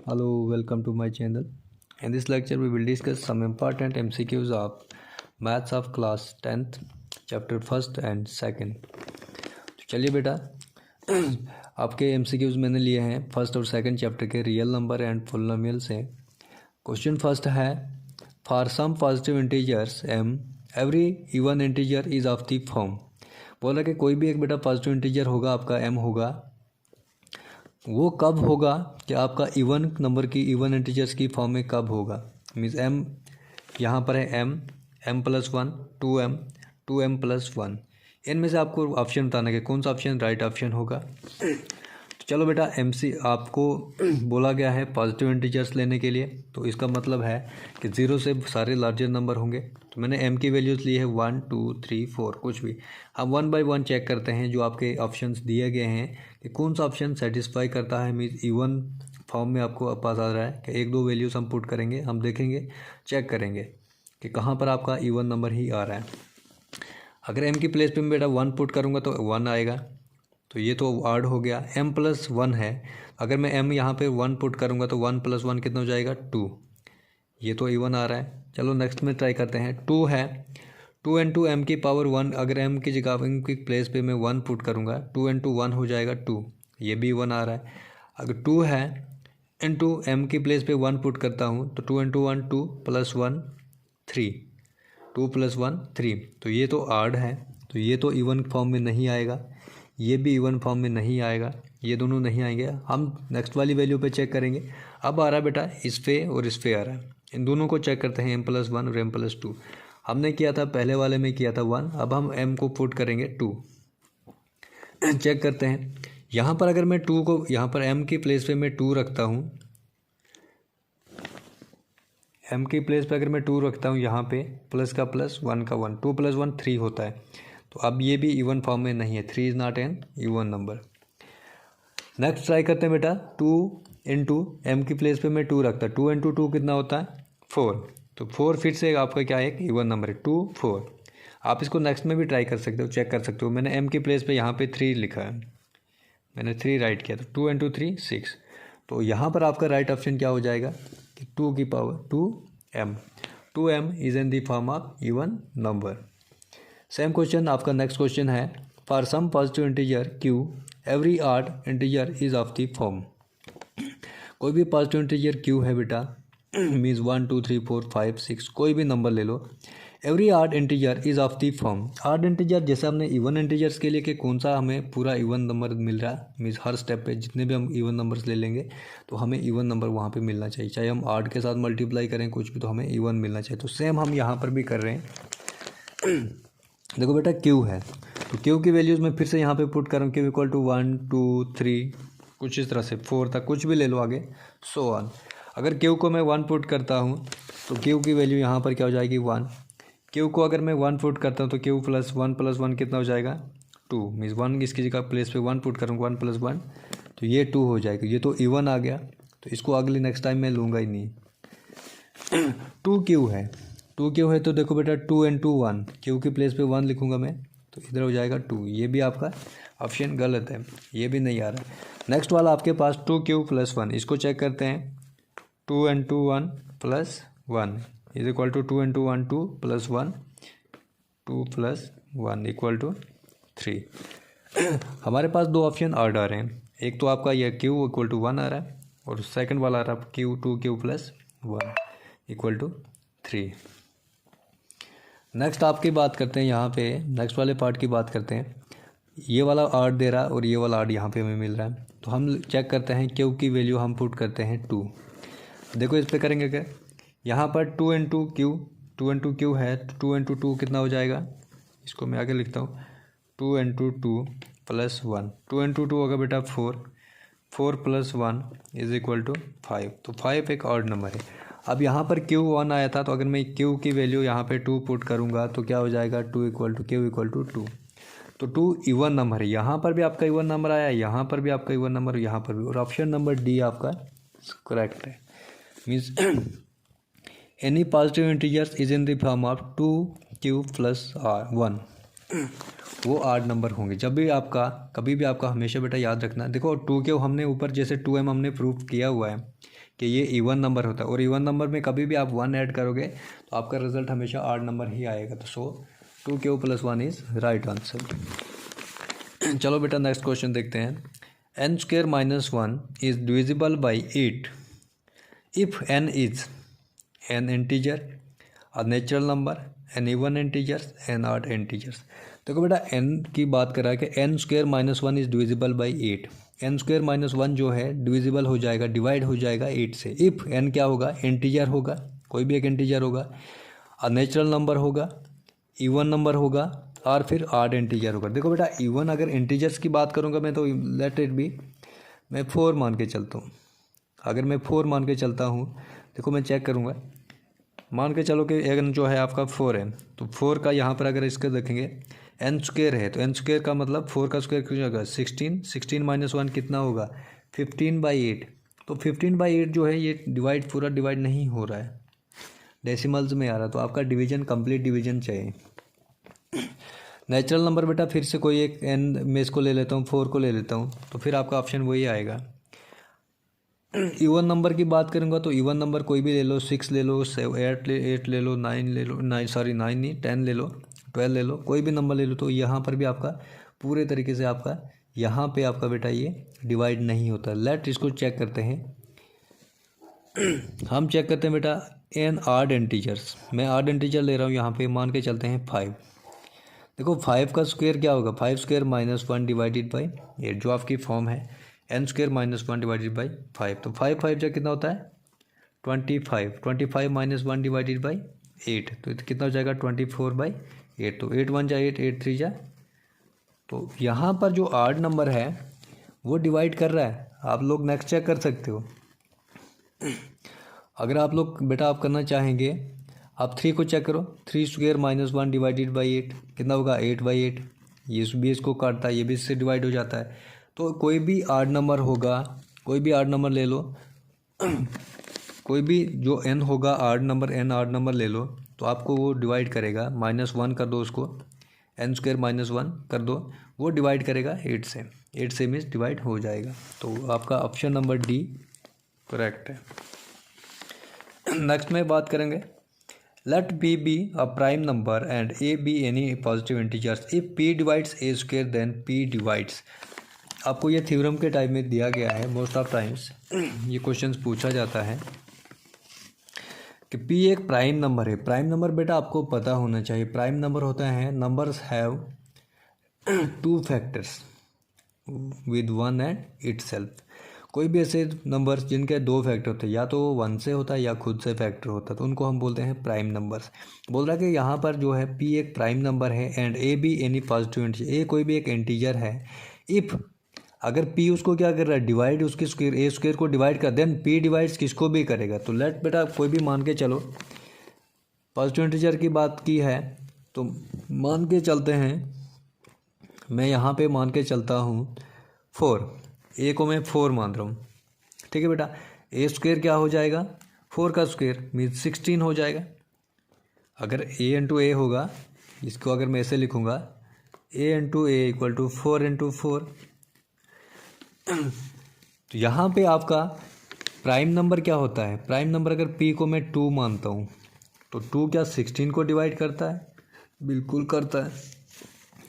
Hello, welcome to my channel. In this lecture, we will discuss some important MCQs of Maths of class 10th, chapter 1st and 2nd. तो चलिए बेटा आपके MCQs मैंने लिए हैं first और second chapter के रियल नंबर एंड पॉलिनोमियल से। क्वेश्चन फर्स्ट है, for some positive integers m every even integer is of the form. बोल रहा कि कोई भी एक बेटा पॉजिटिव इंटीजर होगा, आपका m होगा, वो कब होगा कि आपका इवन नंबर की इवन इंटीजर्स की फॉर्म में कब होगा। मीन्स m यहाँ पर है m प्लस 1 2m प्लस 1। इनमें से आपको ऑप्शन बताना है कि कौन सा ऑप्शन राइट ऑप्शन होगा। तो चलो बेटा आपको बोला गया है पॉजिटिव इंटीजर्स लेने के लिए, तो इसका मतलब है कि 0 से सारे लार्जर नंबर होंगे। तो मैंने m की वैल्यूज़ ली है 1 2 3 4 कुछ भी। हम 1 बाय 1 चेक करते हैं जो आपके ऑप्शंस दिए गए हैं कि कौन सा ऑप्शन सेटिस्फाई करता है। मीन्स इवन फॉर्म में आपको पास आ रहा है कि एक दो वैल्यूज़ हम पुट करेंगे, हम देखेंगे चेक करेंगे कि कहाँ पर आपका इवन नंबर ही आ रहा है। अगर m की प्लेस पे मैं बेटा 1 पुट करूँगा तो 1 आएगा, तो ये तो आड हो गया। m प्लस 1 है, अगर मैं m यहाँ पे 1 पुट करूँगा तो 1 प्लस 1 कितना हो जाएगा 2, ये तो इवन आ रहा है। चलो नेक्स्ट में ट्राई करते हैं। 2 है, 2 इंटू m की पावर 1, अगर m की जगह m की प्लेस पे मैं 1 पुट करूँगा 2 इंटू 1 हो जाएगा 2, ये भी 1 आ रहा है। अगर 2 है इंटू m की प्लेस पे 1 पुट करता हूँ तो 2 इंटू 1 2 प्लस 1 3, 2 प्लस 1 3, तो ये तो आड है, तो ये तो इवन फॉर्म में नहीं आएगा, ये भी इवन फॉर्म में नहीं आएगा, ये दोनों नहीं आएंगे। हम नेक्स्ट वाली वैल्यू पे चेक करेंगे। अब आ रहा है बेटा इस पे और इस पे आ रहा है, इन दोनों को चेक करते हैं m प्लस 1 और m प्लस 2। हमने किया था पहले वाले में किया था 1, अब हम m को पुट करेंगे 2। चेक करते हैं यहाँ पर, अगर मैं 2 को यहाँ पर m की प्लेस पे मैं 2 रखता हूँ, m की प्लेस पे अगर मैं 2 रखता हूँ यहाँ पे, प्लस का प्लस 1 का 1, 2 प्लस 1 3 होता है। तो अब ये भी इवन फॉर्म में नहीं है, 3 is not an even number. Next try करते हैं बेटा 2 इंटू एम की प्लेस पे मैं 2 रखता, 2 इंटू 2 कितना होता है 4, तो 4 फिर से आपका क्या है एक इवन नंबर है 2 4। आप इसको नेक्स्ट में भी ट्राई कर सकते हो, चेक कर सकते हो। मैंने m की प्लेस पे यहाँ पे 3 लिखा है, मैंने 3 राइट किया, तो 2 इंटू 3 6। तो यहाँ पर आपका राइट ऑप्शन क्या हो जाएगा कि 2 की power 2m is in the form of even number. Same question आपका नेक्स्ट क्वेश्चन है, for some positive integer q every odd integer is of the form. कोई भी पॉजिटिव इंटीजर q है बेटा, मीन्स 1 2 3 4 5 6 कोई भी नंबर ले लो, every odd integer is of the form. Odd integer जैसे हमने इवन इंटीजर्स के लिए कि कौन सा हमें पूरा इवन नंबर मिल रहा है, मीन्स हर स्टेप पे जितने भी हम इवन नंबर्स ले लेंगे तो हमें इवन नंबर वहाँ पे मिलना चाहिए, चाहे हम ऑड के साथ मल्टीप्लाई करें कुछ भी, तो हमें इवन मिलना चाहिए। तो सेम हम यहाँ पर भी कर रहे हैं। देखो बेटा Q है, तो Q की वैल्यूज़ मैं फिर से यहाँ पे पुट करूँ, Q इक्वल टू 1 2 3 कुछ इस तरह से 4 तक कुछ भी ले लो आगे, सो ऑन। अगर Q को मैं 1 पुट करता हूँ तो Q की वैल्यू यहाँ पर क्या हो जाएगी 1। Q को अगर मैं 1 पुट करता हूँ तो Q प्लस 1 कितना हो जाएगा 2, मीन्स 1 इसकी जगह प्लेस पे 1 पुट करूँगा 1 प्लस 1 तो ये 2 हो जाएगा, ये तो इवन आ गया, तो इसको अगले नेक्स्ट टाइम मैं लूँगा ही नहीं। 2Q है, 2Q है तो देखो बेटा 2 इंटू 1, Q की प्लेस पे 1 लिखूँगा मैं तो इधर हो जाएगा 2, ये भी आपका ऑप्शन गलत है, ये भी नहीं आ रहा। नेक्स्ट वाला आपके पास 2Q प्लस 1, इसको चेक करते हैं। 2 into 1 plus 1 is equal to 2 into 1 2 plus 1 2 plus 1 equal to 3। हमारे पास दो ऑप्शन और आ रहे हैं, एक तो आपका यह Q इक्वल टू 1 आ रहा है और सेकंड वाला आ रहा है Q 2Q plus 1 equal to 3। Next आपकी बात करते हैं, यहाँ पे नेक्स्ट वाले पार्ट की बात करते हैं। ये वाला आर्ट दे रहा है और ये वाला आर्ट यहाँ पे हमें मिल रहा है, तो हम चेक करते हैं Q की वैल्यू हम पुट करते हैं 2। देखो इस पे करेंगे क्या, यहाँ पर 2 इंटू Q है तो 2 इंटू 2 कितना हो जाएगा, इसको मैं आगे लिखता हूँ 2 इंटू 2 प्लस 1, 2 इंटू 2 होगा बेटा 4 प्लस 1 इज इक्वल टू 5, तो 5 एक ऑड नंबर है। अब यहाँ पर Q 1 आया था, तो अगर मैं Q की वैल्यू यहाँ पे 2 पुट करूँगा तो क्या हो जाएगा 2 equal to Q equal to 2, तो 2 इवन नंबर है। यहाँ पर भी आपका इवन नंबर आया, यहाँ पर भी आपका इवन नंबर, यहाँ पर भी, और ऑप्शन नंबर डी आपका करेक्ट है। Means any positive integers is in the form of 2Q plus 1, वो आड नंबर होंगे। जब भी आपका कभी भी आपका हमेशा बेटा याद रखना, देखो 2Q हमने ऊपर जैसे 2M हमने प्रूव किया हुआ है कि ये इवन नंबर होता है, और इवन नंबर में कभी भी आप 1 ऐड करोगे तो आपका रिजल्ट हमेशा ऑड नंबर ही आएगा। तो सो 2 + 1 इज़ राइट आंसर। चलो बेटा नेक्स्ट क्वेश्चन देखते हैं। n² - 1 is divisible by 8 if n is an integer, a natural number, an even integers, an odd integers। देखो बेटा n की बात कर रहा है कि n² - 1 is divisible by 8। n² - 1 जो है डिविजिबल हो जाएगा, डिवाइड हो जाएगा 8 से। इफ़ n क्या होगा, इंटीजर होगा, कोई भी एक इंटीजर होगा, अ नेचुरल नंबर होगा, इवन नंबर होगा, और फिर ऑड इंटीजर होगा। देखो बेटा इवन अगर इंटीजर्स की बात करूँगा मैं तो लेट इट बी, मैं 4 मान के चलता हूँ। अगर मैं 4 मान के चलता हूँ, देखो मैं चेक करूँगा, मान के चलो कि n जो है आपका 4 है, तो 4 का यहाँ पर अगर इसका देखेंगे n² है, तो n² का मतलब 4 का स्क्वायर कितना होगा 16, 16 - 1 कितना होगा 15/8। तो 15/8 जो है ये डिवाइड पूरा डिवाइड नहीं हो रहा है, डेसिमल्स में आ रहा है, तो आपका डिवीजन कंप्लीट डिवीजन चाहिए। नेचुरल नंबर बेटा फिर से कोई एक n में इसको ले लेता हूँ, 4 को ले लेता हूँ, तो फिर आपका ऑप्शन वही आएगा। इवन नंबर की बात करूँगा तो इवन नंबर कोई भी ले लो, 6 ले लो, 8 ले लो, 9 ले लो, 9 नहीं 10 ले लो, 12 ले लो, कोई भी नंबर ले लो, तो यहाँ पर भी आपका पूरे तरीके से आपका यहाँ पे आपका बेटा ये डिवाइड नहीं होता। लेट इसको चेक करते हैं। हम चेक करते हैं बेटा एन ऑड इंटीजर्स। मैं ऑड इंटीजर ले रहा हूँ, यहाँ पे मान के चलते हैं 5। देखो 5 का स्क्वायर क्या होगा, 5² - 1 डिवाइडेड बाई 8, जो आपकी फॉर्म है n² - 1 डिवाइडेड बाई 5। तो 5 5 जो कितना होता है 25, 25 - 1 डिवाइडेड बाई 8, तो कितना हो जाएगा 24/8। तो 8 1 जा 8, 8 3 जा, तो यहाँ पर जो ऑड नंबर है वो डिवाइड कर रहा है। आप लोग नेक्स्ट चेक कर सकते हो। अगर आप लोग बेटा आप करना चाहेंगे, आप 3 को चेक करो, 3² - 1 डिवाइडेड बाई 8 कितना होगा 8/8। ये भी इसको काटता है, ये भी इससे डिवाइड हो जाता है। तो कोई भी ऑड नंबर होगा, कोई भी ऑड नंबर ले लो, कोई भी जो n होगा odd number, n odd number ले लो, तो आपको वो डिवाइड करेगा, -1 कर दो उसको, n² - 1 कर दो, वो डिवाइड करेगा 8 से, 8 से मीन्स डिवाइड हो जाएगा। तो आपका ऑप्शन नंबर डी करेक्ट है। नेक्स्ट में बात करेंगे, late b be a prime number and a be any positive integers if p divides a² then p divides। आपको ये थ्योरम के टाइप में दिया गया है, मोस्ट ऑफ टाइम्स ये क्वेश्चंस पूछा जाता है कि p एक प्राइम नंबर है। प्राइम नंबर बेटा आपको पता होना चाहिए, प्राइम नंबर होता है numbers have 2 factors with 1 and itself. कोई भी ऐसे नंबर्स जिनके 2 फैक्टर होते हैं, या तो 1 से होता है या खुद से फैक्टर होता है, तो उनको हम बोलते हैं प्राइम नंबर्स। बोल रहा है कि यहाँ पर जो है p एक प्राइम नंबर है एंड a भी एनी पॉजिटिव इंटीजर, a कोई भी एक इंटीजर है। इफ़ अगर p उसको क्या कर रहा है डिवाइड, उसके स्क्वायर a² को डिवाइड कर, देन p डिवाइड्स किसको भी करेगा। तो लेट बेटा कोई भी मान के चलो, पॉजिटिव इंटीजर की बात की है तो मान के चलते हैं, मैं यहाँ पे मान के चलता हूँ 4, a को मैं 4 मान रहा हूँ, ठीक है बेटा। a² क्या हो जाएगा 4 का स्क्वायर मीन्स 16 हो जाएगा। अगर a × a होगा, इसको अगर मैं ऐसे लिखूँगा a × a = 4 × 4। तो यहाँ पे आपका प्राइम नंबर क्या होता है, प्राइम नंबर अगर p को मैं 2 मानता हूँ तो 2 क्या 16 को डिवाइड करता है, बिल्कुल करता है।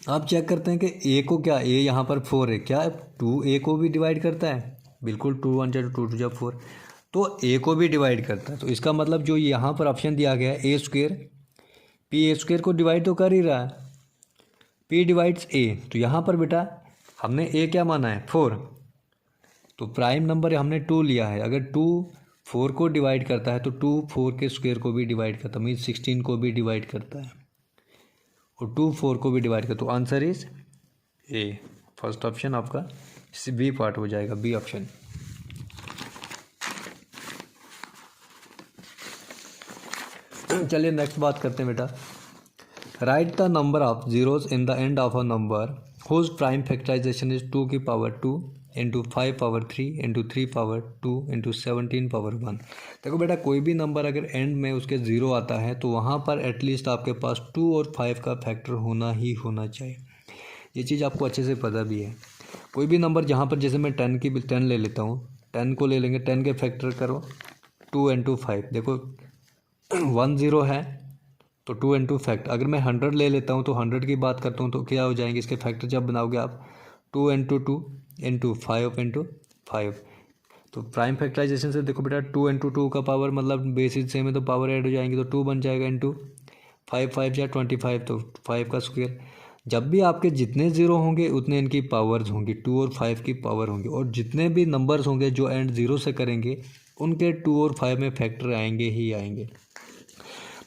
आप चेक करते हैं कि a को क्या, a यहाँ पर 4 है, क्या 2 a को भी डिवाइड करता है, बिल्कुल 2 1 जा 2 2 जा 4, तो a को भी डिवाइड करता है। तो इसका मतलब जो यहाँ पर ऑप्शन दिया गया है a², p a² को डिवाइड तो कर ही रहा है, p डिवाइड्स a। तो यहाँ पर बेटा हमने a क्या माना है 4, तो प्राइम नंबर हमने 2 लिया है। अगर 2 4 को डिवाइड करता है तो 2 4 के स्क्वायर को भी डिवाइड करता है, मीन्स 16 को भी डिवाइड करता है, और 2 4 को भी डिवाइड करता है। तो answer is a, first option आपका बी पार्ट हो जाएगा, बी ऑप्शन। चलिए नेक्स्ट बात करते हैं बेटा, right the number of zeros in the end of a number whose prime factorisation is 2 की पावर 2 × 5 पावर 3 × 3 पावर 2 × 17 पावर 1। देखो बेटा कोई भी नंबर अगर एंड में उसके 0 आता है तो वहाँ पर एटलीस्ट आपके पास 2 और 5 का फैक्टर होना ही होना चाहिए। ये चीज़ आपको अच्छे से पता भी है। कोई भी नंबर जहाँ पर, जैसे मैं 10 ले लेता हूँ, 10 को ले लेंगे, 10 के फैक्टर करो 2 इंटू 5, देखो 1 0 है तो 2 इंटू फैक्ट। अगर मैं 100 ले लेता हूँ तो 100 की बात करता हूँ तो क्या हो जाएंगे इसके फैक्टर जब बनाओगे आप 2 इंटू 2 इंटू 5 इंटू 5। तो प्राइम फैक्टराइजेशन से देखो बेटा 2 इंटू 2 का पावर मतलब बेसिस सेम है तो पावर ऐड हो जाएंगी तो 2 बन जाएगा इंटू 5, 5 या 25 तो 5 का स्क्वायर। जब भी आपके जितने ज़ीरो होंगे उतने इनकी पावर्स होंगी, 2 और 5 की पावर होंगी, और जितने भी नंबर्स होंगे जो एंड ज़ीरो से करेंगे उनके 2 और 5 में फैक्टर आएंगे ही आएंगे।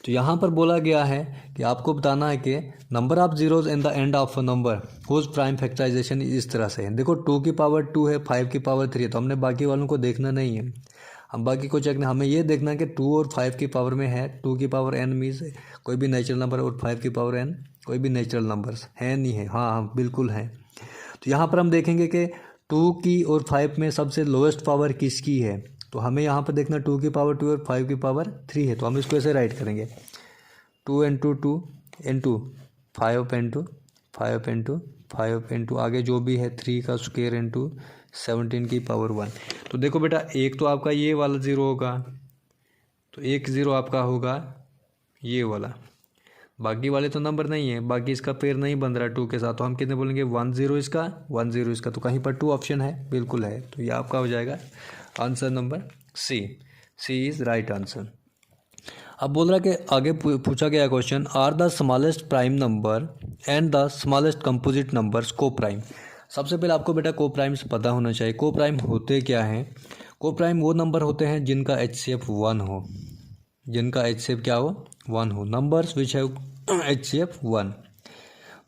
तो यहाँ पर बोला गया है कि आपको बताना है कि number of zeros in the end of a number whose prime factorisation इस तरह से है। देखो 2 की पावर 2 है, 5 की पावर 3 है, तो हमने बाकी वालों को देखना नहीं है, हम बाकी को चेक नहीं, हमें ये देखना है कि 2 और 5 की पावर में है। 2 की पावर n मीन्स कोई भी नेचुरल नंबर और 5 की पावर n कोई भी नेचुरल नंबर्स है नहीं है, हाँ हाँ बिल्कुल है। तो यहाँ पर हम देखेंगे कि 2 की और 5 में सबसे लोएस्ट पावर किसकी है, तो हमें यहाँ पर देखना 2 की पावर 2 और 5 की पावर 3 है। तो हम इसको ऐसे राइट करेंगे 2 into 2 into 5 into 5 into 5 into आगे जो भी है 3 का स्क्वायर इंटू 17 की पावर 1। तो देखो बेटा एक तो आपका ये वाला ज़ीरो होगा, तो एक ज़ीरो आपका होगा ये वाला, बाकी वाले तो नंबर नहीं है, बाकी इसका पेयर नहीं बन रहा है 2 के साथ, तो हम कितने बोलेंगे 1 0 इसका 1 0 इसका, तो कहीं पर 2 ऑप्शन है, बिल्कुल है। तो ये आपका हो जाएगा answer number C, C is right answer. अब बोल रहा है कि आगे पूछा गया question, are the smallest prime number and the smallest composite numbers को प्राइम। सबसे पहले आपको बेटा को प्राइम्स पता होना चाहिए। को प्राइम होते क्या हैं? को प्राइम वो नंबर होते हैं जिनका HCF 1 हो, जिनका HCF क्या हो 1 हो, नंबर्स विच हैव HCF 1।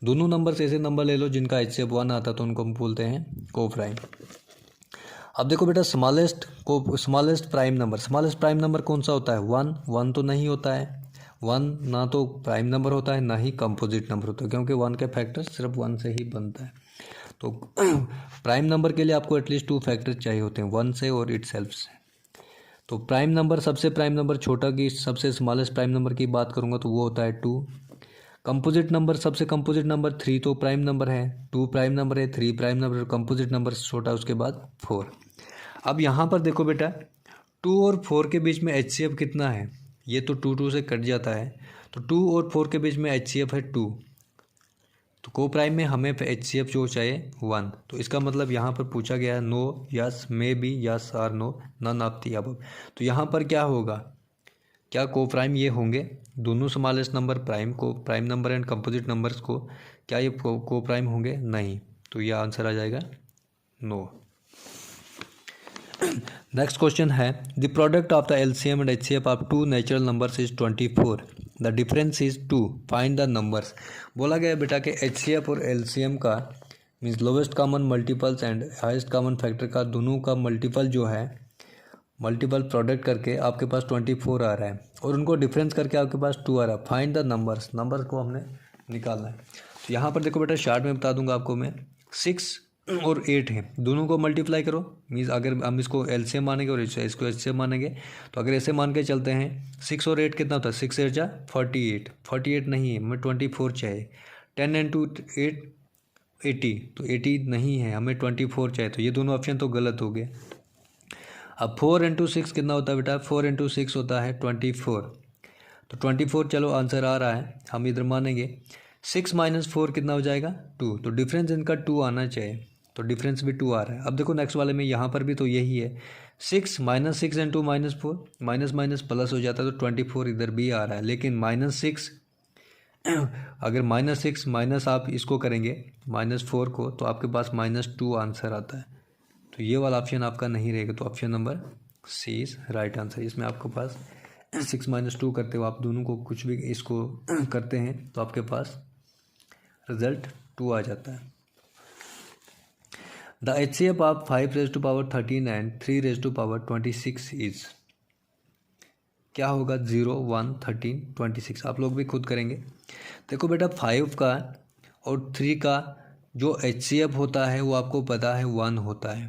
दोनों नंबर ऐसे नंबर ले लो जिनका HCF 1 आता तो उनको हम बोलते हैं को प्राइम। अब देखो बेटा स्मॉलेस्ट प्राइम नंबर कौन सा होता है? 1 तो नहीं होता है, 1 ना तो प्राइम नंबर होता है ना ही कंपोजिट नंबर होता है, क्योंकि 1 के फैक्टर सिर्फ 1 से ही बनता है। तो प्राइम नंबर के लिए आपको एटलीस्ट 2 फैक्टर चाहिए होते हैं, 1 से और इटसेल्फ से। तो प्राइम नंबर सबसे प्राइम नंबर छोटा की सबसे स्मॉलेस्ट प्राइम नंबर की बात करूँगा तो वो होता है 2। कंपोजिट नंबर सबसे कंपोजिट नंबर 3 तो प्राइम नंबर है, 2 प्राइम नंबर है, 3 प्राइम नंबर, कंपोजिट नंबर छोटा उसके बाद 4। अब यहाँ पर देखो बेटा 2 और 4 के बीच में HCF कितना है? ये तो 2 से कट जाता है, तो 2 और 4 के बीच में HCF है 2, तो को प्राइम में हमें HCF जो चाहिए 1। तो इसका मतलब यहाँ पर पूछा गया है no yes maybe yes और no none of the above. तो यहाँ पर क्या होगा, क्या को प्राइम ये होंगे दोनों smallest number prime number and composite numbers को, क्या ये को प्राइम होंगे? नहीं, तो यह आंसर आ जाएगा नो। नेक्स्ट क्वेश्चन है the product of the LCM and HCF of 2 natural numbers is 24, the difference is 2, find the numbers. बोला गया बेटा कि HCF और LCM का means lowest common multiples and highest common factor का दोनों का मल्टीपल जो है, मल्टीपल प्रोडक्ट करके आपके पास 24 आ रहा है और उनको डिफरेंस करके आपके पास 2 आ रहा है। फाइंड द नंबर्स को हमने निकालना है। तो यहाँ पर देखो बेटा शार्ट में बता दूंगा आपको मैं, 6 और 8 है, दोनों को मल्टीप्लाई करो, मीन्स अगर हम इसको LCM मानेंगे और इसको HCF मानेंगे, तो अगर ऐसे मान के चलते हैं 6 और 8 कितना होता है? 6 8 जा 48 नहीं है, हमें 24 चाहिए। 10 इंटू 8 80, तो 80 नहीं है, हमें 24 चाहिए, तो ये दोनों ऑप्शन तो गलत हो गए। अब 4 इंटू 6 कितना होता है बेटा? 4 इंटू 6 होता है 24, तो 24 चलो आंसर आ रहा है, हम इधर मानेंगे। 6 माइनस 4 कितना हो जाएगा? 2, तो डिफरेंस इनका 2 आना चाहिए, तो डिफरेंस भी 2 आ रहा है। अब देखो नेक्स्ट वाले में यहाँ पर भी तो यही है, 6 minus 6 into minus 4, minus minus plus हो जाता है, तो 24 इधर भी आ रहा है, लेकिन -6 अगर -6 माइनस आप इसको करेंगे -4 को, तो आपके पास -2 आंसर आता है। तो ये वाला ऑप्शन आपका नहीं रहेगा, तो option number C is right answer. इसमें आपके पास 6 माइनस 2 करते हो आप दोनों को कुछ भी इसको करते हैं तो आपके पास रिजल्ट 2 आ जाता है। The HCF of 5 raised to power 13 and 3 raised to power 26 is, क्या होगा? 0 1 13 26। आप लोग भी खुद करेंगे। देखो बेटा 5 का और 3 का जो HCF होता है वो आपको पता है 1 होता है,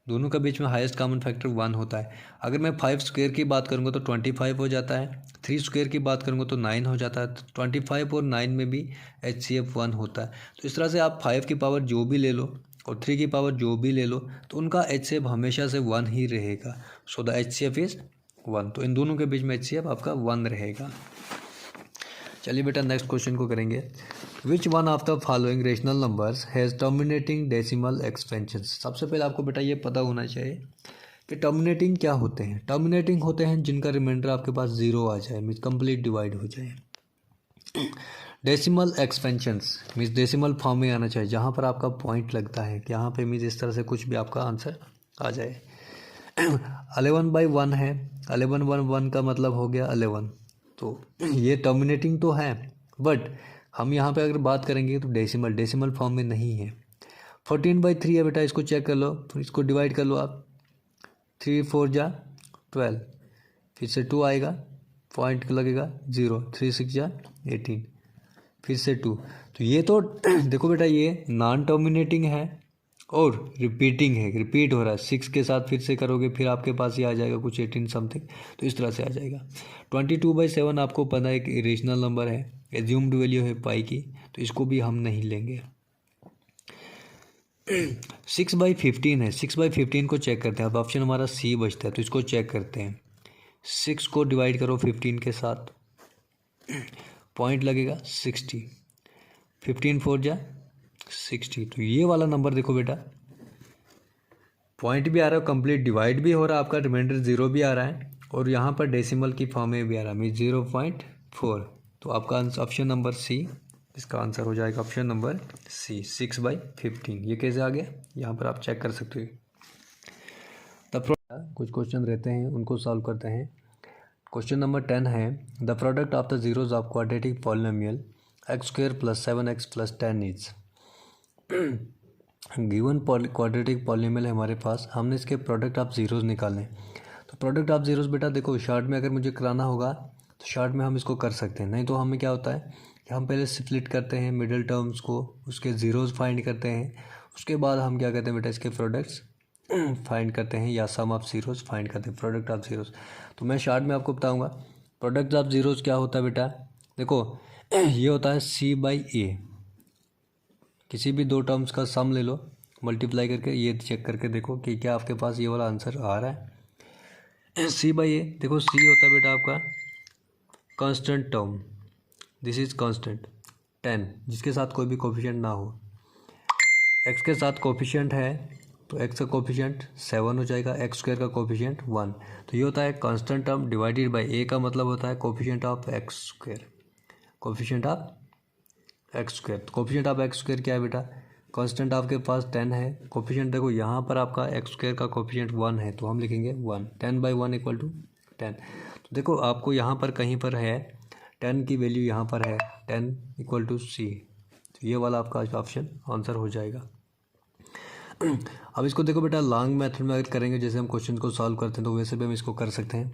दोनों के बीच में हाईएस्ट कॉमन फैक्टर 1 होता है। अगर मैं 5 स्क्वायर की बात करूँगा तो 25 हो जाता है, 3 स्क्वायर की बात करूँगा तो 9 हो जाता है, तो 25 और 9 में भी HCF 1 होता है। तो इस तरह से आप 5 की पावर जो भी ले लो और 3 की पावर जो भी ले लो तो उनका HCF हमेशा से 1 ही रहेगा। So the HCF is 1। तो इन दोनों के बीच में HCF आपका 1 रहेगा। चलिए बेटा नेक्स्ट क्वेश्चन को करेंगे। Which one of the following rational numbers has terminating decimal expansion. सबसे पहले आपको बेटा ये पता होना चाहिए कि टर्मिनेटिंग क्या होते हैं। टर्मिनेटिंग होते हैं जिनका रिमाइंडर आपके पास 0 आ जाए, मीन्स कंप्लीट डिवाइड हो जाए। Decimal expansions means decimal form में आना चाहिए, जहाँ पर आपका पॉइंट लगता है कि यहाँ पे मीन्स इस तरह से कुछ भी आपका आंसर आ जाए। 11/1 है, 11/1 का मतलब हो गया 11। तो ये टर्मिनेटिंग तो है, बट हम यहाँ पे अगर बात करेंगे तो डेसिमल फॉर्म में नहीं है। 14/3 है बेटा, इसको चेक कर लो, इसको डिवाइड कर लो आप। 3 4 जा 12, फिर से 2 आएगा, पॉइंट लगेगा 0, 3 6 जा 18, फिर से 2। तो ये तो देखो बेटा ये नॉन टर्मिनेटिंग है और रिपीटिंग है, रिपीट हो रहा है। 6 के साथ फिर से करोगे फिर आपके पास ये आ जाएगा कुछ 18 समथिंग, तो इस तरह से आ जाएगा। 22/7 आपको पता है कि इरेशनल नंबर है, एज्यूम्ड वैल्यू है पाई की, तो इसको भी हम नहीं लेंगे। 6/15 है, 6/15 को चेक करते हैं। अब ऑप्शन हमारा सी बचता है, तो इसको चेक करते हैं। 6 को डिवाइड करो 15 के साथ, पॉइंट लगेगा 60, 15 4 जा 60। तो ये वाला नंबर देखो बेटा, पॉइंट भी आ रहा है, कंप्लीट डिवाइड भी हो रहा है, आपका रिमाइंडर 0 भी आ रहा है, और यहाँ पर डेसिमल की फॉर्म में भी आ रहा है, मीन 0.4। तो आपका ऑप्शन नंबर सी इसका आंसर हो जाएगा, ऑप्शन नंबर सी 6/15। ये कैसे आ गया, यहाँ पर आप चेक कर सकते हो। तब कुछ क्वेश्चन रहते हैं उनको सॉल्व करते हैं। क्वेश्चन नंबर 10 है, the product of the zeros of quadratic polynomial x² + 7x + 10 is. Given quadratic polynomial है हमारे पास, हमने इसके प्रोडक्ट ऑफ जीरोज निकालने। तो प्रोडक्ट ऑफ जीरोज बेटा देखो, शॉर्ट में अगर मुझे कराना होगा तो शॉर्ट में हम इसको कर सकते हैं, नहीं तो हमें क्या होता है कि हम पहले स्प्लिट करते हैं मिडिल टर्म्स को, उसके जीरोज फाइंड करते हैं, उसके बाद हम क्या कहते हैं बेटा इसके प्रोडक्ट्स फाइंड करते हैं या सम ऑफ जीरोज फाइंड करते हैं, प्रोडक्ट ऑफ जीरोज। तो मैं शॉर्ट में आपको बताऊंगा प्रोडक्ट ऑफ जीरोज क्या होता है बेटा। देखो ये होता है C/A, किसी भी दो टर्म्स का सम ले लो, मल्टीप्लाई करके ये चेक करके देखो कि क्या आपके पास ये वाला आंसर आ रहा है। C/A देखो, C होता है बेटा आपका constant term, this is constant 10 जिसके साथ कोई भी कोफिशिएंट ना हो। x के साथ कोफिशिएंट है तो x का कोफिशिएंट 7 हो जाएगा, x² का कोफिशिएंट 1। तो ये होता है constant term divided by a का मतलब होता है coefficient of x², coefficient of x²। Coefficient of x² क्या है बेटा, कांस्टेंट आपके पास 10 है, कोफिशिएंट देखो यहाँ पर आपका x² का कोफिशिएंट 1 है, तो हम लिखेंगे 1, 10/1 = 10। तो देखो आपको यहाँ पर कहीं पर है 10 की वैल्यू, यहाँ पर है 10 = C, तो ये वाला आपका ऑप्शन आंसर हो जाएगा। अब इसको देखो बेटा लॉन्ग मेथड में अगर करेंगे, जैसे हम क्वेश्चन को सॉल्व करते हैं तो वैसे भी हम इसको कर सकते हैं।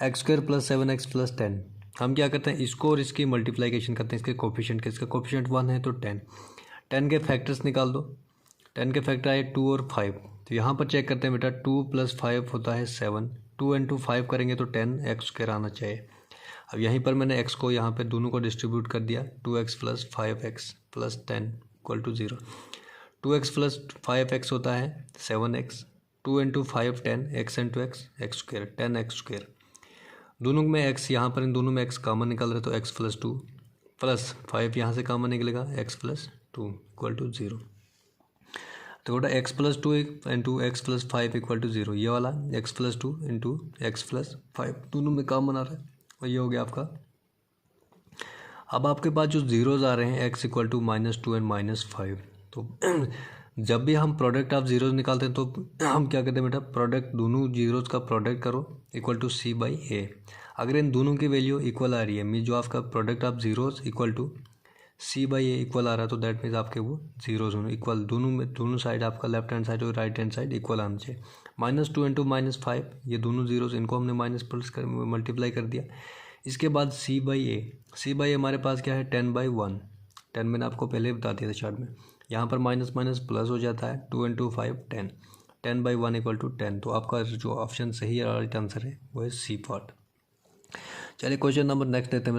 x² + 7x + 10, हम क्या करते हैं इसको और इसकी मल्टीप्लिकेशन करते हैं, इसके कोफिशिएंट के, इसका कोफिशिएंट 1 है तो 10 के फैक्टर्स निकाल दो। 10 के फैक्टर आए 2 और 5, तो यहाँ पर चेक करते हैं बेटा 2 + 5 होता है 7, 2 × 5 करेंगे तो 10x² आना चाहिए। अब यहीं पर मैंने x को यहाँ पे दोनों को डिस्ट्रीब्यूट कर दिया, 2x + 5x + 10 = 0। 2x + 5x होता है 7x, 2 × 5 10, x × x x², 10x²। दोनों में x, यहाँ पर इन दोनों में x कॉमन निकल रहा है तो x + 2 + 5 यहाँ से कॉमन निकलेगा, x + 2 = 0। तो बेटा x + 2 × x + 5 = 0, ये वाला x + 2 × x + 5 दोनों में कॉमन आ रहा है, और ये हो गया आपका। अब आपके पास जो जीरोज आ रहे हैं x = -2 और -5, तो जब भी हम प्रोडक्ट ऑफ जीरोज निकालते हैं तो हम क्या कहते हैं बेटा, प्रोडक्ट दोनों जीरोज का प्रोडक्ट करो = C/A। अगर इन दोनों की वैल्यू इक्वल आ रही है, मीन जो आपका product of zeros = C/A equal आ रहा है, तो दैट मीन्स आपके वो जीरोज होने इक्वल, दोनों में दोनों साइड आपका लेफ्ट हैंड साइड और राइट हैंड साइड इक्वल आना चाहिए। -2 × -5, ये दोनों जीरोज, इनको हमने माइनस प्लस कर मल्टीप्लाई कर दिया। इसके बाद C/A हमारे पास क्या है 10/1, 10 मैंने आपको पहले बता दिया था चार्ट में, यहाँ पर माइनस माइनस प्लस हो जाता है, 2 × 5 10, 10/1 = 10। तो आपका जो ऑप्शन सही है राइट आंसर है वो है C पार्ट। चलिए क्वेश्चन नंबर नेक्स्ट देखते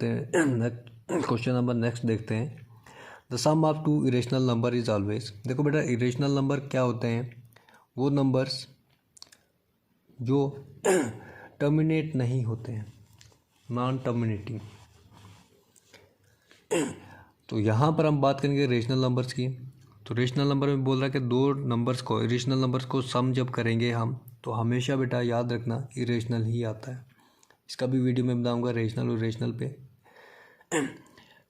हैं, क्वेश्चन नंबर नेक्स्ट देखते हैं। The sum of two irrational number is always. देखो बेटा इरेशनल नंबर क्या होते हैं, वो नंबर्स जो टर्मिनेट नहीं होते हैं, नॉन टर्मिनेटिंग। तो यहाँ पर हम बात करेंगे रेशनल नंबर्स की। तो रेशनल नंबर में बोल रहा है कि दो नंबर्स को, इरेशनल नंबर्स को सम जब करेंगे हम, तो हमेशा बेटा याद रखना इरेशनल ही आता है। इसका भी वीडियो में बताऊंगा रेशनल और इरेशनल पे।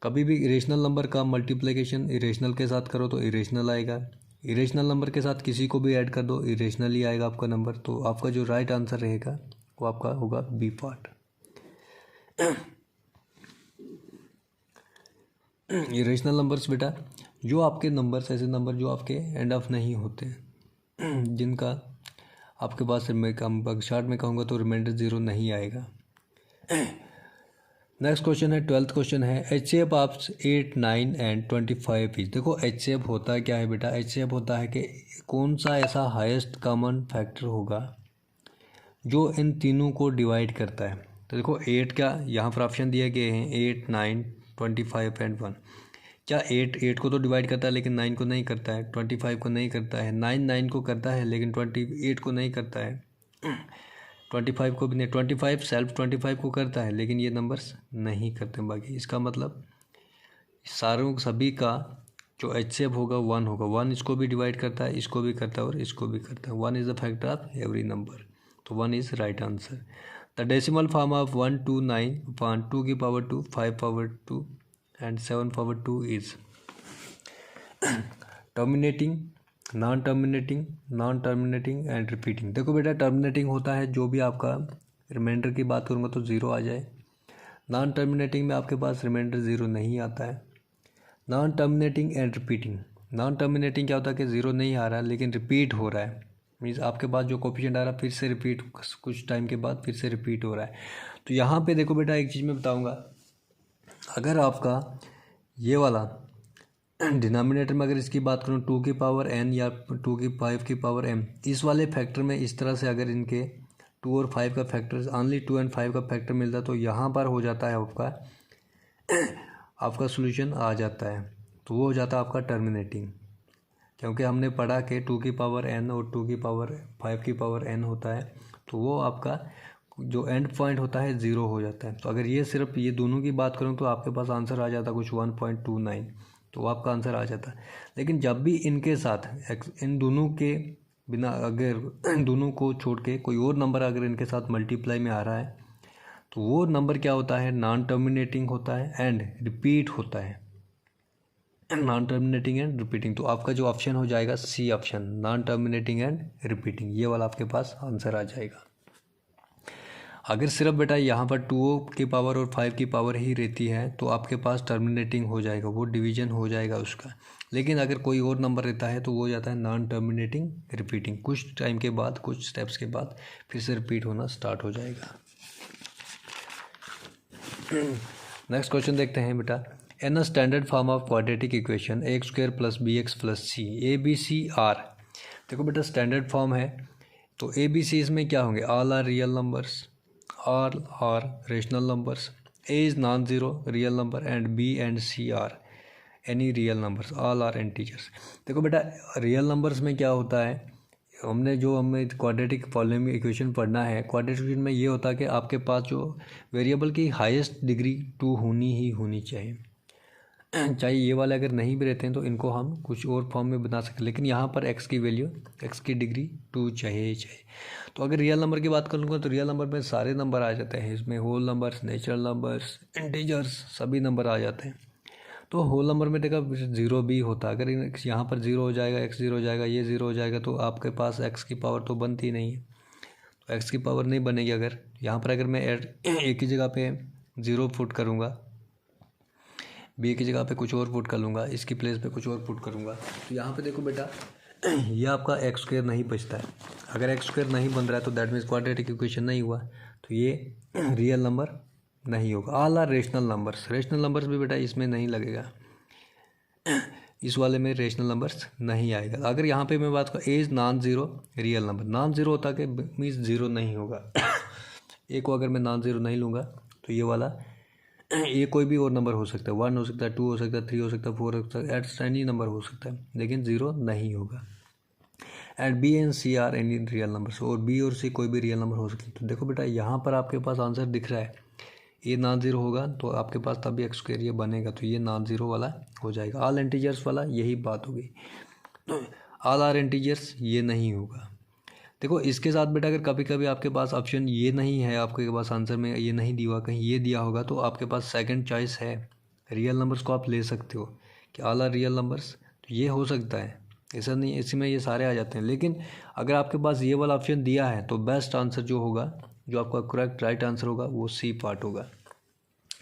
कभी भी इरेशनल नंबर का मल्टीप्लिकेशन इरेशनल के साथ करो तो इरेशनल आएगा, इरेशनल नंबर के साथ किसी को भी ऐड कर दो इरेशनल ही आएगा आपका नंबर। तो आपका जो राइट आंसर रहेगा वो आपका होगा बी पार्ट। इरेशनल नंबर्स बेटा जो आपके नंबर्स, ऐसे नंबर जो आपके एंड ऑफ नहीं होते हैं, जिनका आपके पास शॉर्ट में कहूँगा तो रिमाइंडर 0 नहीं आएगा। नेक्स्ट क्वेश्चन है, 12th क्वेश्चन है, HCF ऑफ 8, 9 एंड 25 इज। देखो HCF होता है क्या है बेटा, HCF होता है कि कौन सा ऐसा हाईएस्ट कॉमन फैक्टर होगा जो इन तीनों को डिवाइड करता है। तो देखो 8 का यहाँ पर ऑप्शन दिए गए हैं, 8, 9, 25 एंड 1। क्या 8 को तो डिवाइड करता है लेकिन 9 को नहीं करता है, 25 को नहीं करता है, 9 को करता है लेकिन 28 को नहीं करता है, 25 को भी नहीं, 25 सेल्फ 25 को करता है लेकिन ये नंबर्स नहीं करते बाकी। इसका मतलब सभी का जो HCF होगा 1 होगा, 1 इसको भी डिवाइड करता है, इसको भी करता है और इसको भी करता है। 1 is the factor of every number, तो 1 is right answer. The decimal form of 1 to 9 upon 2 की power 2, 5 power 2 and 7 power 2 is terminating, non terminating and repeating. देखो बेटा टर्मिनेटिंग होता है जो भी आपका, रिमाइंडर की बात करूँगा तो 0 आ जाए। नॉन टर्मिनेटिंग में आपके पास रिमाइंडर 0 नहीं आता है। Non terminating and repeating, non terminating क्या होता है कि 0 नहीं आ रहा है लेकिन रिपीट हो रहा है, मीन्स आपके पास जो कोफिशिएंट आ रहा है फिर से रिपीट, कुछ टाइम के बाद फिर से रिपीट हो रहा है। तो यहाँ पे देखो बेटा एक चीज़ मैं बताऊँगा, अगर आपका ये वाला डिनोमिनेटर में अगर इसकी बात करूँ 2 की पावर n या 2 की 5 की पावर m, इस वाले फैक्टर में इस तरह से अगर इनके 2 और 5 का फैक्टर, ओनली 2 एंड 5 का फैक्टर मिलता है तो यहाँ पर हो जाता है आपका सोल्यूशन आ जाता है, तो वो हो जाता है आपका टर्मिनेटिंग। क्योंकि हमने पढ़ा कि 2 की पावर n और 2 की पावर 5 की पावर n होता है, तो वो आपका जो एंड पॉइंट होता है 0 हो जाता है। तो अगर ये सिर्फ ये दोनों की बात करूँ तो आपके पास आंसर आ जाता कुछ 1.29, तो आपका आंसर आ जाता है। लेकिन जब भी इनके साथ इन दोनों के बिना, अगर इन दोनों को छोड़ के कोई और नंबर अगर इनके साथ मल्टीप्लाई में आ रहा है तो वो नंबर क्या होता है, नॉन टर्मिनेटिंग होता है एंड रिपीट होता है। नॉन टर्मिनेटिंग एंड रिपीटिंग, तो आपका जो ऑप्शन हो जाएगा C option, non terminating and repeating, ये वाला आपके पास आंसर आ जाएगा। अगर सिर्फ बेटा यहाँ पर 2 की पावर और 5 की पावर ही रहती है तो आपके पास टर्मिनेटिंग हो जाएगा, वो डिवीजन हो जाएगा उसका। लेकिन अगर कोई और नंबर रहता है तो वो जाता है नॉन टर्मिनेटिंग रिपीटिंग, कुछ टाइम के बाद, कुछ स्टेप्स के बाद फिर से रिपीट होना स्टार्ट हो जाएगा। नेक्स्ट क्वेश्चन देखते हैं बेटा, in a standard form of quadratic equation x² + bx + c a b c r। देखो बेटा स्टैंडर्ड फॉर्म है तो a b c इसमें क्या होंगे, all are real numbers, all are rational numbers, a is non-zero real number and b and c are any real numbers, all are integers। देखो बेटा real numbers में क्या होता है, हमें क्वाड्रेटिक पॉलिनोमियल इक्वेशन पढ़ना है। क्वाड्रेटिक इक्वेशन में ये होता है कि आपके पास जो वेरिएबल की हाईएस्ट डिग्री 2 होनी ही होनी चाहिए। चाहे ये वाले अगर नहीं भी रहते हैं तो इनको हम कुछ और फॉर्म में बना सकते हैं, लेकिन यहाँ पर x की वैल्यू, x की डिग्री 2 चाहिए। तो अगर रियल नंबर की बात करूँगा तो रियल नंबर में सारे नंबर आ जाते हैं, इसमें whole numbers, natural numbers, integers सभी नंबर आ जाते हैं। तो होल नंबर में देखा 0 भी होता है, अगर यहाँ पर 0 हो जाएगा, x 0 हो जाएगा, ये 0 हो जाएगा तो आपके पास x की पावर तो बनती नहीं है, तो x की पावर नहीं बनेगी। अगर यहाँ पर अगर मैं एक ही जगह पे 0 पुट करूँगा, बी की जगह पे कुछ और पुट कर लूँगा, इसकी प्लेस पे कुछ और पुट करूँगा, तो यहाँ पे देखो बेटा ये आपका x² नहीं बचता है। अगर x² नहीं बन रहा है तो दैट मीन्स क्वाड्रेटिक इक्वेशन नहीं हुआ, तो ये रियल नंबर नहीं होगा। All are rational numbers, rational numbers भी बेटा इसमें नहीं लगेगा, इस वाले में रेशनल नंबर्स नहीं आएगा। अगर यहाँ पे मैं बात करूँ A is non-zero real number, non-zero होता कि मीन्स 0 नहीं होगा। ए को अगर मैं नॉन-ज़ीरो नहीं लूँगा तो ये वाला ये कोई भी और नंबर हो सकता है, 1 हो सकता है, 2 हो सकता है, 3 हो सकता है, 4 हो सकता है, एट्स एनी नंबर हो सकता है, लेकिन 0 नहीं होगा। And B and C are any real number, और बी और सी कोई भी रियल नंबर हो सकता है। तो देखो बेटा यहाँ पर आपके पास आंसर दिख रहा है, ये नॉन ज़ीरो होगा तो आपके पास तभी एक्स स्क्वायर ये बनेगा, तो ये नॉन ज़ीरो वाला हो जाएगा। ऑल इंटीजर्स वाला यही बात होगी, ऑल आर इंटीजर्स ये नहीं होगा। देखो इसके साथ बेटा अगर कभी कभी आपके पास ऑप्शन ये नहीं है, आपके पास आंसर में ये नहीं दिया हुआ, कहीं ये दिया होगा, तो आपके पास सेकंड चॉइस है, रियल नंबर्स को आप ले सकते हो कि ऑल आर रियल नंबर्स, तो ये हो सकता है, ऐसा नहीं इसमें ये सारे आ जाते हैं। लेकिन अगर आपके पास ये वाला ऑप्शन दिया है तो बेस्ट आंसर जो होगा, जो आपका करेक्ट राइट आंसर होगा, वो सी पार्ट होगा।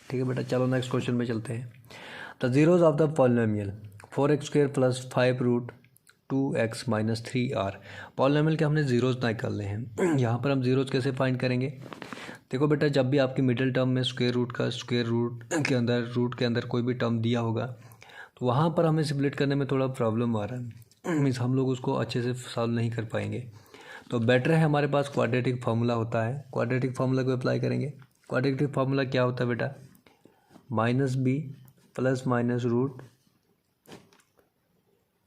ठीक है बेटा, चलो नेक्स्ट क्वेश्चन में चलते हैं। The zeros of the polynomial 4x² + 5√2x - 3r। Polynomial के हमने जीरोज निकालने हैं। यहाँ पर हम जीरोज कैसे फाइंड करेंगे? देखो बेटा, जब भी आपकी मिडिल टर्म में स्क्वायर रूट के अंदर कोई भी टर्म दिया होगा, तो वहाँ पर हमें स्प्लिट करने में थोड़ा प्रॉब्लम आ रहा है, मीन्स हम लोग उसको अच्छे से सॉल्व नहीं कर पाएंगे। तो बेटर है हमारे पास क्वाड्रेटिक फार्मूला होता है, क्वाड्रेटिक फार्मूला को अप्लाई करेंगे। क्वाड्रेटिक फार्मूला क्या होता है बेटा? -b ±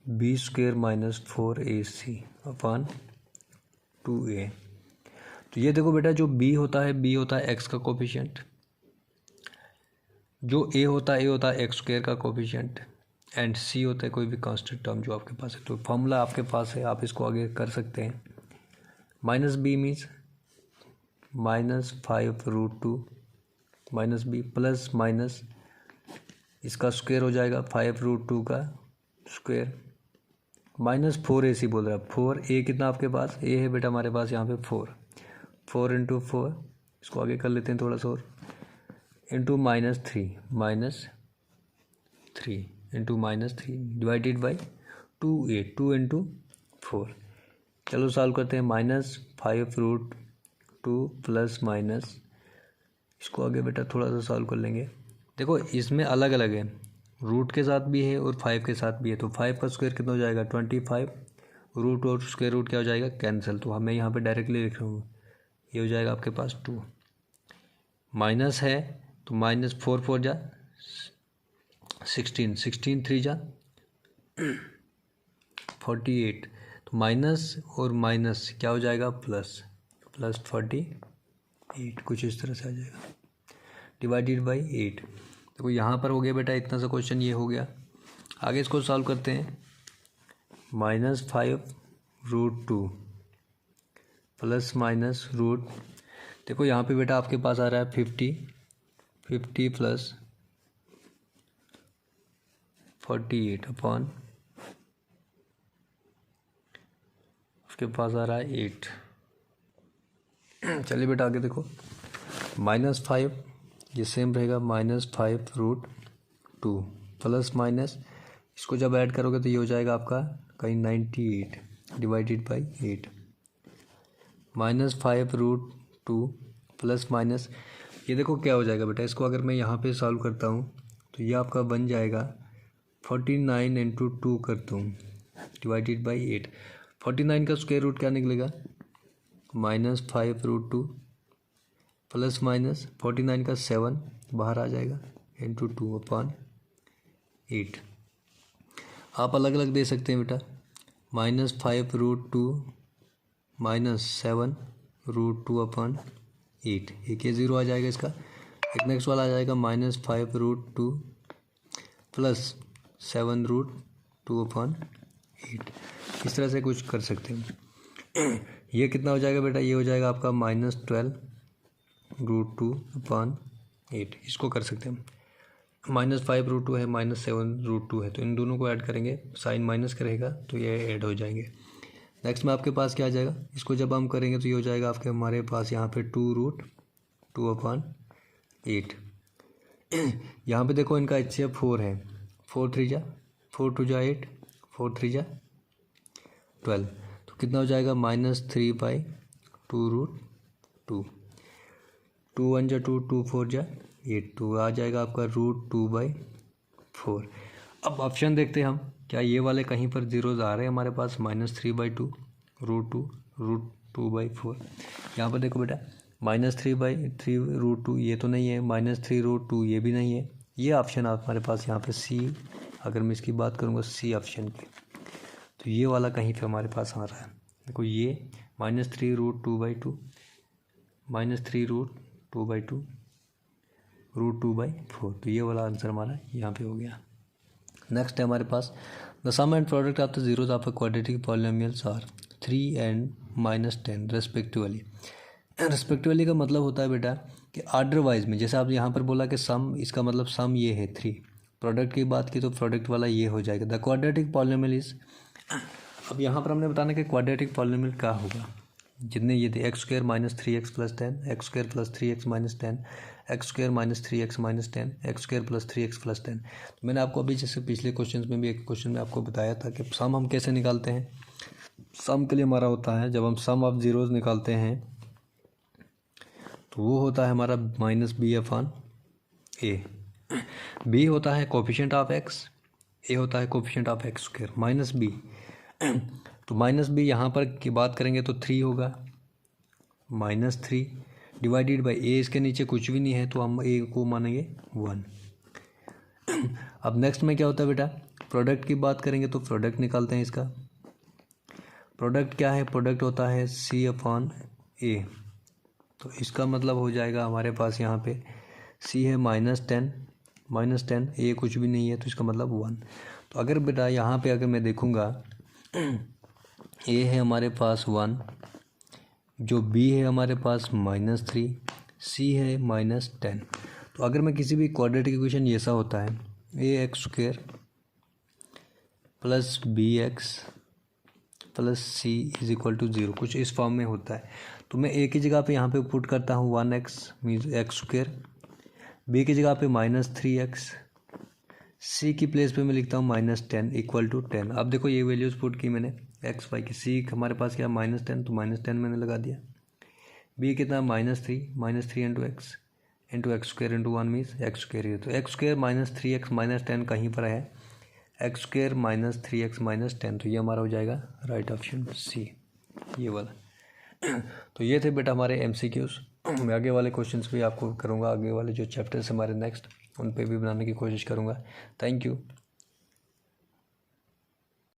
√b² - 4ac / 2a। तो ये देखो बेटा, जो b होता है x का कोफिशिएंट, जो a होता है x² का कोफिशिएंट, एंड c होता है कोई भी कांस्टेंट टर्म जो आपके पास है। तो फार्मूला आपके पास है, आप इसको आगे कर सकते हैं। -b means -5√2 -b plus minus इसका स्क्वायर हो जाएगा 5√2 का स्क्वायर -4ac बोल रहा है। 4a कितना आपके पास? a है बेटा हमारे पास यहाँ पे 4 × 4, इसको आगे कर लेते हैं थोड़ा सा और, इंटू -3 डिवाइडेड बाई 2a 2 × 4। चलो सॉल्व करते हैं। -5√2 प्लस माइनस, इसको आगे बेटा थोड़ा सा सॉल्व कर लेंगे। देखो इसमें अलग अलग है, रूट के साथ भी है और 5 के साथ भी है। तो 5 का स्क्वायर कितना हो जाएगा? 25। रूट और स्क्वायर रूट क्या हो जाएगा? कैंसिल। तो हमें यहाँ पे डायरेक्टली लिख रहा हूँ, ये हो जाएगा आपके पास 2। माइनस है तो -4 4 जा 16, 16 3 जा 48। तो माइनस और माइनस क्या हो जाएगा? प्लस 48, कुछ इस तरह से आ जाएगा, डिवाइडेड बाई 8। देखो यहाँ पर हो गया बेटा इतना सा क्वेश्चन, ये हो गया। आगे इसको सॉल्व करते हैं। -5√2 प्लस माइनस रूट, देखो यहाँ पे बेटा आपके पास आ रहा है 50 प्लस 48 अपॉन, उसके पास आ रहा है 8। चलिए बेटा आगे देखो, -5 ये सेम रहेगा, -5√2 प्लस माइनस, इसको जब ऐड करोगे तो ये हो जाएगा आपका कहीं 98 डिवाइडेड बाई 8। -5√2 प्लस माइनस, ये देखो क्या हो जाएगा बेटा, इसको अगर मैं यहाँ पे सॉल्व करता हूँ तो ये आपका बन जाएगा 49 × 2 करता हूँ डिवाइडेड बाई 8। 49 का स्क्वायर रूट क्या निकलेगा? -5√2 प्लस माइनस 49 का 7 बाहर आ जाएगा इंटू 2/8। आप अलग अलग दे सकते हैं बेटा, -5√2 -7√2/8, एक ये 0 आ जाएगा इसका। एक नेक्स्ट वाला आ जाएगा -5√2 प्लस 7√2/8। इस तरह से कुछ कर सकते हैं। ये कितना हो जाएगा बेटा? ये हो जाएगा आपका -12√2/8। इसको कर सकते हैं। -5√2 है, -7√2 है, तो इन दोनों को ऐड करेंगे, साइन माइनस करेगा तो ये ऐड हो जाएंगे। नेक्स्ट में आपके पास क्या आ जाएगा? इसको जब हम करेंगे तो ये हो जाएगा आपके हमारे पास यहाँ पे 2√2/8। यहाँ पे देखो इनका HCF 4 है, 4 3 जा 4 2 जा 8, 4 3 जा 12। तो कितना हो जाएगा? -3/2√2, 2 1 जा 2, 2 4 जा 8, तो आ जाएगा आपका √2/4। अब ऑप्शन देखते हैं हम, क्या ये वाले कहीं पर जीरोज आ रहे हैं हमारे पास? -3/2 √2 √2/4। यहाँ पर देखो बेटा -3/3√2 ये तो नहीं है, -3√2 ये भी नहीं है। ये ऑप्शन हमारे पास यहाँ पे सी, अगर मैं इसकी बात करूँगा सी ऑप्शन की, तो ये वाला कहीं पे हमारे पास आ रहा है। देखो ये -3√2/2 -3√2/2 √2/4, तो ये वाला आंसर हमारा यहाँ पे हो गया। नेक्स्ट है हमारे पास the sum and product of the zeros of a quadratic polynomials are 3 and -10 respectively. Respectively का मतलब होता है बेटा कि ऑर्डर वाइज में, जैसे आप यहाँ पर बोला कि सम, इसका मतलब सम ये है 3, प्रोडक्ट की बात की तो प्रोडक्ट वाला ये हो जाएगा द क्वाड्रेटिक पॉलिनोमियल इज। अब यहाँ पर हमने बताना कि क्वाड्रेटिक पॉलिनोमियल क्या होगा, जितने ये थे x² - 3x + 10, x² + 3x - 10, x² - 3x - 10, x² + 3x + 10। तो मैंने आपको अभी जैसे पिछले क्वेश्चन में भी एक क्वेश्चन में आपको बताया था कि सम हम कैसे निकालते हैं। सम के लिए हमारा होता है, जब हम सम ऑफ जीरोज निकालते हैं तो वो होता है हमारा -b/a। b होता है कोफिशिएंट ऑफ x, a होता है कोफिशिएंट ऑफ x²। -b तो -b यहाँ पर की बात करेंगे तो 3 होगा, -3 डिवाइडेड बाई a, इसके नीचे कुछ भी नहीं है तो हम a को मानेंगे 1। अब नेक्स्ट में क्या होता है बेटा, प्रोडक्ट की बात करेंगे तो प्रोडक्ट निकालते हैं इसका। प्रोडक्ट क्या है, प्रोडक्ट होता है c/a, तो इसका मतलब हो जाएगा हमारे पास यहाँ पे c है -10, a कुछ भी नहीं है तो इसका मतलब 1। तो अगर बेटा यहाँ पे अगर मैं देखूँगा a है हमारे पास 1, जो b है हमारे पास -3, c है -10। तो अगर मैं किसी भी क्वाड्रेटिक इक्वेशन ऐसा होता है ax² + bx + c = 0, कुछ इस फॉर्म में होता है, तो मैं a की जगह पे यहाँ पे पुट करता हूँ 1x मीन्स x², b की जगह पे -3x, c की प्लेस पे मैं लिखता हूँ -10 = 10। अब देखो ये वैल्यूज़ पुट की मैंने x y की, c हमारे पास क्या -10 तो -10 मैंने लगा दिया, b कितना -3 into x into x² into 1 means x², तो x² -3x -10 कहीं पर है, x² -3x -10, तो ये हमारा हो जाएगा राइट ऑप्शन सी, ये वाला। तो ये थे बेटा हमारे MCQs। मैं आगे वाले क्वेश्चंस भी आपको करूँगा, आगे वाले जो चैप्टर्स हमारे नेक्स्ट उन पे भी बनाने की कोशिश करूँगा। Thank you.